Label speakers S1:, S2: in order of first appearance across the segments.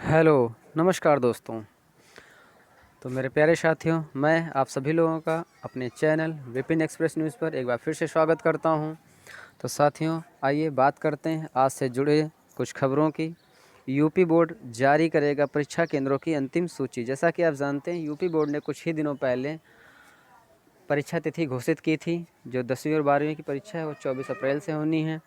S1: Hello, नमस्कार दोस्तों। तो मेरे प्यारे साथियों, मैं आप सभी लोगों का अपने चैनल विपिन एक्सप्रेस न्यूज़ पर एक बार फिर से स्वागत करता हूं। तो साथियों, आइए बात करते हैं आज से जुड़े कुछ खबरों की। यूपी बोर्ड जारी करेगा परीक्षा केंद्रों की अंतिम सूची। जैसा कि आप जानते हैं, यूपी बोर्ड ने कुछ ही दिनों पहले परीक्षा तिथि घोषित की थी। जो 10वीं और 12वीं की परीक्षा है वो 24 अप्रैल से होनी है।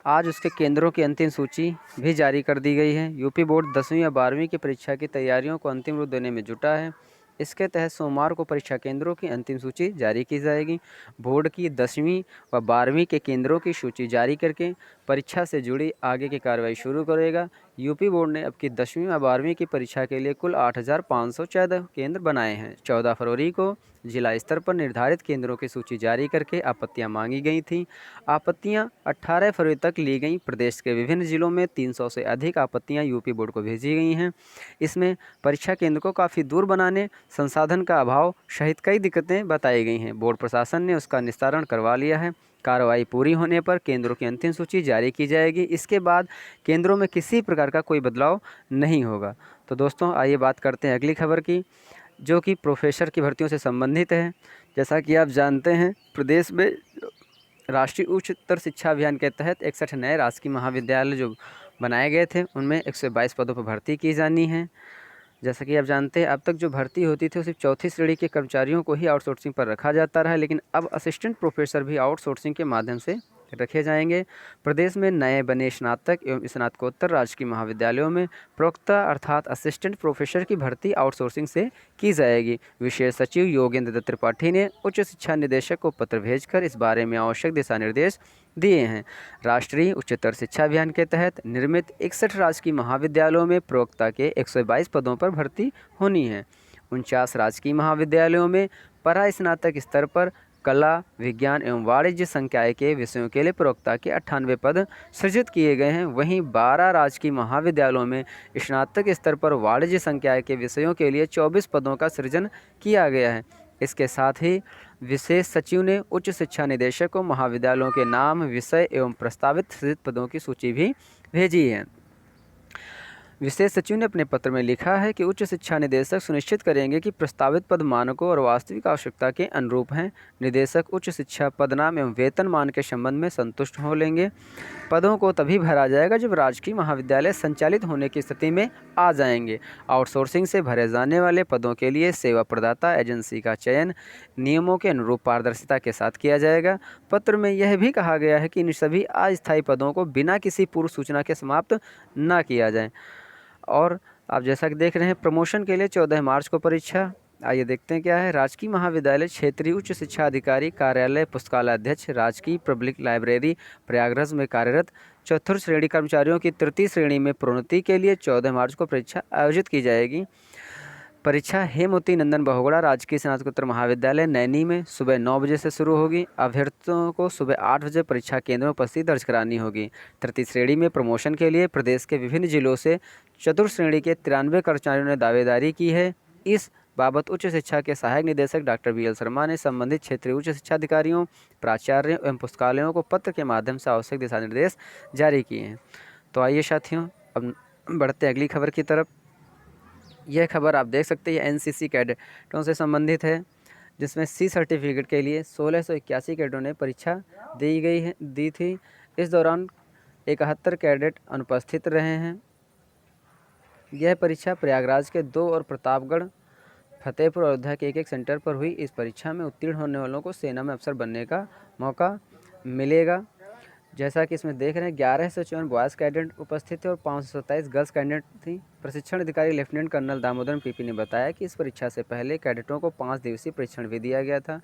S1: आज उसके केंद्रों की अंतिम सूची भी जारी कर दी गई है। यूपी बोर्ड 10वीं या 12वीं की परीक्षा की तैयारियों को अंतिम रूप देने में जुटा है। इसके तहत सोमवार को परीक्षा केंद्रों की अंतिम सूची जारी की जाएगी। बोर्ड की 10वीं व 12वीं के केंद्रों की सूची जारी करके परीक्षा से जुड़ी आगे की कार्रवाई शुरू करेगा। यूपी बोर्ड ने अब की 10वीं व 12वीं की परीक्षा के लिए कुल 8,514 केंद्र बनाए हैं। 14 फरवरी को जिला स्तर पर निर्धारित केंद्रों की सूची जारी करके आपत्तियां मांगी गई थीं। आपत्तियां 18 फरवरी तक ली गईं। प्रदेश के विभिन्न जिलों में 300 से अधिक आपत्तियां यूपी बोर्ड को भेजी गई हैं। इसमें परीक्षा केंद्र को काफ़ी दूर बनाने, संसाधन का अभाव सहित कई दिक्कतें बताई गई हैं। बोर्ड प्रशासन ने उसका निस्तारण करवा लिया है। कार्रवाई पूरी होने पर केंद्रों की अंतिम सूची जारी की जाएगी। इसके बाद केंद्रों में किसी प्रकार का कोई बदलाव नहीं होगा। तो दोस्तों, आइए बात करते हैं अगली खबर की, जो कि प्रोफेसर की भर्तियों से संबंधित है। जैसा कि आप जानते हैं, प्रदेश में राष्ट्रीय उच्चतर शिक्षा अभियान के तहत 61 नए राजकीय महाविद्यालय जो बनाए गए थे, उनमें 122 पदों पर भर्ती की जानी है। जैसा कि आप जानते हैं, अब तक जो भर्ती होती थी वो सिर्फ चौथी श्रेणी के कर्मचारियों को ही आउटसोर्सिंग पर रखा जाता रहा, लेकिन अब असिस्टेंट प्रोफेसर भी आउटसोर्सिंग के माध्यम से रखे जाएंगे। प्रदेश में नए बने स्नातक एवं स्नातकोत्तर राजकीय महाविद्यालयों में प्रवक्ता अर्थात असिस्टेंट प्रोफेसर की भर्ती आउटसोर्सिंग से की जाएगी। विशेष सचिव योगेंद्र दत्त त्रिपाठी ने उच्च शिक्षा निदेशक को पत्र भेजकर इस बारे में आवश्यक दिशा निर्देश दिए हैं। राष्ट्रीय उच्चतर शिक्षा अभियान के तहत निर्मित 61 राजकीय महाविद्यालयों में प्रवक्ता के 122 पदों पर भर्ती होनी है। 49 राजकीय महाविद्यालयों में परा स्नातक स्तर पर कला, विज्ञान एवं वाणिज्य संकाय के विषयों के लिए प्रवक्ता के 98 पद सृजित किए गए हैं। वहीं 12 राजकीय महाविद्यालयों में स्नातक स्तर पर वाणिज्य संकाय के विषयों के लिए 24 पदों का सृजन किया गया है। इसके साथ ही विशेष सचिव ने उच्च शिक्षा निदेशक को महाविद्यालयों के नाम, विषय एवं प्रस्तावित सृजित पदों की सूची भी भेजी है। विशेष सचिव ने अपने पत्र में लिखा है कि उच्च शिक्षा निदेशक सुनिश्चित करेंगे कि प्रस्तावित पद मानकों और वास्तविक आवश्यकता के अनुरूप हैं। निदेशक उच्च शिक्षा पदनाम एवं वेतन मान के संबंध में संतुष्ट हो लेंगे। पदों को तभी भरा जाएगा जब राजकीय महाविद्यालय संचालित होने की स्थिति में आ जाएंगे। आउटसोर्सिंग से भरे जाने वाले पदों के लिए सेवा प्रदाता एजेंसी का चयन नियमों के अनुरूप पारदर्शिता के साथ किया जाएगा। पत्र में यह भी कहा गया है कि इन सभी अस्थायी पदों को बिना किसी पूर्व सूचना के समाप्त न किया जाए। और आप जैसा कि देख रहे हैं, प्रमोशन के लिए 14 मार्च को परीक्षा। आइए देखते हैं क्या है। राजकीय महाविद्यालय क्षेत्रीय उच्च शिक्षा अधिकारी कार्यालय पुस्तकालय अध्यक्ष राजकीय पब्लिक लाइब्रेरी प्रयागराज में कार्यरत चतुर्थ श्रेणी कर्मचारियों की तृतीय श्रेणी में प्रोन्नति के लिए 14 मार्च को परीक्षा आयोजित की जाएगी। परीक्षा हेमवती नंदन बहुगुणा राजकीय स्नातकोत्तर महाविद्यालय नैनी में सुबह 9 बजे से शुरू होगी। अभ्यर्थियों को सुबह 8 बजे परीक्षा केंद्र में उपस्थिति दर्ज करानी होगी। तृतीय श्रेणी में प्रमोशन के लिए प्रदेश के विभिन्न जिलों से चतुर्थ श्रेणी के 93 कर्मचारियों ने दावेदारी की है। इस बाबत उच्च शिक्षा के सहायक निदेशक डॉक्टर BL शर्मा ने संबंधित क्षेत्रीय उच्च शिक्षा अधिकारियों, प्राचार्यों एवं पुस्तकालयों को पत्र के माध्यम से आवश्यक दिशा निर्देश जारी किए हैं। तो आइए साथियों, अब बढ़ते हैं अगली खबर की तरफ। यह खबर आप देख सकते हैं NCC कैडेटों से संबंधित है, जिसमें C सर्टिफिकेट के लिए 1681 कैडेटों ने परीक्षा दी थी। इस दौरान 71 कैडेट अनुपस्थित रहे हैं। यह परीक्षा प्रयागराज के 2 और प्रतापगढ़, फतेहपुर और अयोध्या के एक सेंटर पर हुई। इस परीक्षा में उत्तीर्ण होने वालों को सेना में अफसर बनने का मौका मिलेगा। जैसा कि इसमें देख रहे हैं, 1154 बॉयज़ कैडेट उपस्थित थे और 527 गर्ल्स कैडेट थी। प्रशिक्षण अधिकारी लेफ्टिनेंट कर्नल दामोदर PP ने बताया कि इस परीक्षा से पहले कैडेटों को 5 दिवसीय प्रशिक्षण भी दिया गया था।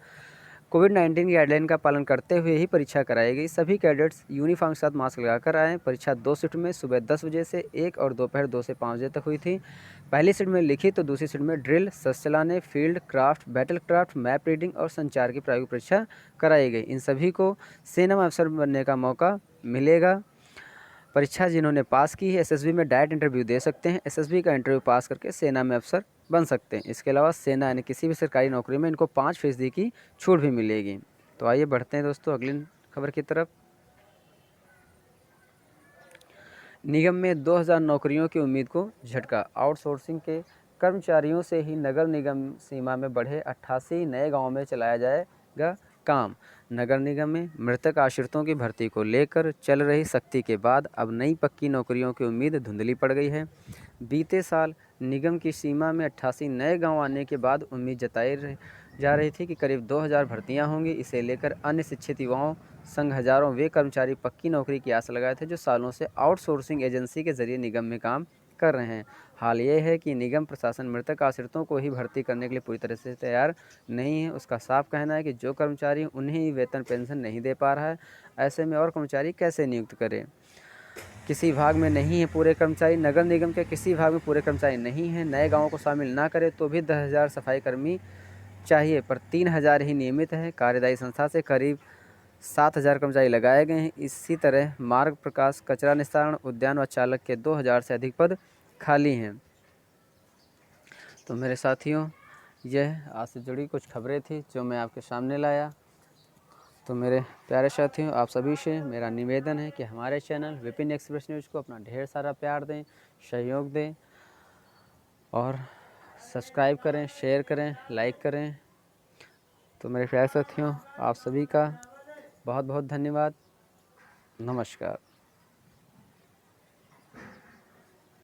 S1: कोविड-19 की गाइडलाइन का पालन करते हुए ही परीक्षा कराई गई। सभी कैडेट्स यूनिफॉर्म के साथ मास्क लगाकर आए। परीक्षा 2 शिफ्ट में सुबह 10 बजे से 1 और दोपहर 2 से 5 बजे तक हुई थी। पहली शिफ्ट में लिखित तो दूसरी शिफ्ट में ड्रिल, शस्त्र चलाने, field craft, battle craft, map reading और संचार की प्रायोगिक परीक्षा कराई गई। इन सभी को सेना में अफसर बनने का मौका मिलेगा। परीक्षा जिन्होंने पास की है SSB में डायरेक्ट इंटरव्यू दे सकते हैं। SSB का इंटरव्यू पास करके सेना में अफसर बन सकते हैं। इसके अलावा सेना यानी किसी भी सरकारी नौकरी में इनको 5% की छूट भी मिलेगी। तो आइए बढ़ते हैं दोस्तों अगली खबर की तरफ। निगम में 2000 नौकरियों की उम्मीद को झटका। आउटसोर्सिंग के कर्मचारियों से ही नगर निगम सीमा में बढ़े 88 नए गांवों में चलाया जाएगा काम। नगर निगम में मृतक आश्रितों की भर्ती को लेकर चल रही सख्ती के बाद अब नई पक्की नौकरियों की उम्मीद धुंधली पड़ गई है। बीते साल निगम की सीमा में 88 नए गांव आने के बाद उम्मीद जताई जा रही थी कि करीब 2000 भर्तियां होंगी। इसे लेकर अन्य शिक्षित युवाओं संग हजारों वे कर्मचारी पक्की नौकरी की आस लगाए थे जो सालों से आउटसोर्सिंग एजेंसी के जरिए निगम में काम कर रहे हैं। हाल ये है कि निगम प्रशासन मृतक आश्रितों को ही भर्ती करने के लिए पूरी तरह से तैयार नहीं है। उसका साफ कहना है कि जो कर्मचारी उन्हें ही वेतन पेंशन नहीं दे पा रहा है, ऐसे में और कर्मचारी कैसे नियुक्त करें। किसी विभाग में नहीं है पूरे कर्मचारी, नगर निगम के किसी विभाग में पूरे कर्मचारी नहीं हैं। नए गाँवों को शामिल ना करें तो भी 10,000 सफाई कर्मी चाहिए, पर 3,000 ही नियमित है। कार्यदायी संस्था से करीब 7,000 कर्मचारी लगाए गए हैं। इसी तरह मार्ग, प्रकाश, कचरा निस्तारण, उद्यान व चालक के 2,000 से अधिक पद खाली हैं। तो मेरे साथियों, यह आज से जुड़ी कुछ खबरें थी जो मैं आपके सामने लाया। तो मेरे प्यारे साथियों, आप सभी से मेरा निवेदन है कि हमारे चैनल विपिन एक्सप्रेस न्यूज़ को अपना ढेर सारा प्यार दें, सहयोग दें और सब्सक्राइब करें, शेयर करें, लाइक करें। तो मेरे प्यारे साथियों, आप सभी का बहुत बहुत धन्यवाद। नमस्कार।